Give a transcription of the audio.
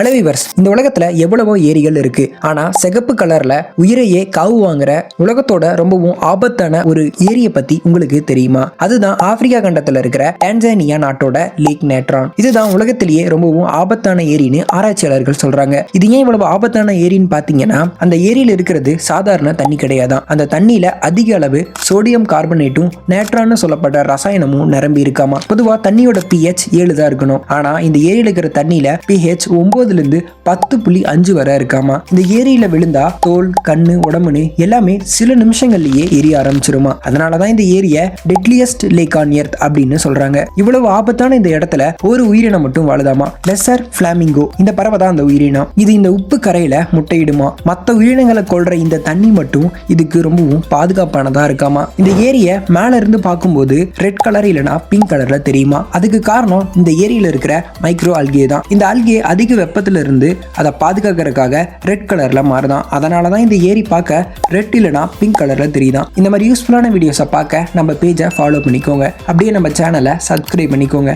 Hello viewers, இந்த உலகத்துல எவ்வளவோ ஏரிகள் இருக்கு. ஆனா சிகப்பு கலர்ல உயிரையே காவு வாங்குற உலகத்தோட ரொம்பவும் ஆபத்தான ஒரு ஏரியை பத்தி உங்களுக்கு தெரியுமா? அதுதான் ஆப்பிரிக்கா கண்டத்துல இருக்கிற டான்சானியா நாட்டோட லேக் நேட்ரான். இதுதான் உலகத்திலேயே ரொம்பவும் ஆபத்தான ஏரின்னு ஆராய்ச்சியாளர்கள் சொல்றாங்க. இது ஏன் இவ்வளவு ஆபத்தான ஏரின்னு பாத்தீங்கன்னா, அந்த ஏரியில இருக்கிறது சாதாரண தண்ணி கிடையாதான். அந்த தண்ணியில அதிக அளவு சோடியம் கார்பனேட்டும் நேட்ரான்னு சொல்லப்பட்ட ரசாயனமும் நிரம்பி இருக்காமா. பொதுவா தண்ணியோட pH 7 தான் இருக்கணும். ஆனா இந்த ஏரியில இருக்கிற தண்ணியில pH 9 10.5 வரை இருக்காமா. இந்த ஏரியில விழுந்தா தோல், கண்ணு, உடம்புன்னு எல்லாமே சில நிமிஷங்கள்லயே எரிய ஆரம்பிச்சிருமா. அதனாலதான் இந்த ஏரிய டெட்லியஸ்ட் லேக் ஆன் எர்த் அப்படின்னு சொல்றாங்க. இவ்வளவு ஆபத்தான இந்த இடத்துல ஒரு உயிரினம் மட்டும் வாழுதாமா, லெசர் பிளாமிங்கோ. இந்த பறவை தான் அந்த உயிரினம். இது இந்த உப்பு கரையில முட்டையிடுமா. மற்ற உயிரினங்களை கொல்ற இந்த தண்ணி மட்டும் இதுக்கு ரொம்பவும் பாதுகாப்பானதா இருக்காமா. இந்த ஏரிய மேல இருந்து பார்க்கும்போது ரெட் கலர் இல்லனா பிங்க் கலர்ல தெரியுமா. அதுக்கு காரணம் இந்த ஏரியில இருக்கிற மைக்ரோ ஆல்கே தான். இந்த ஆல்கே அதிக வெப்பத்துல இருந்து அதை பாதுகாக்கிறதுக்காக ரெட் கலர்ல மாறுதான். அதனாலதான் இந்த ஏரி பார்க்க ரெட் இல்லனா பிங்க் கலர்ல தெரியுதான். இந்த மாதிரி யூஸ்ஃபுல்லான வீடியோஸை பார்க்க நம்ம பேஜை ஃபாலோ பண்ணிக்கோங்க. அப்படியே நம்ம சேனலை சப்ஸ்கிரைப் பண்ணிக்கோங்க.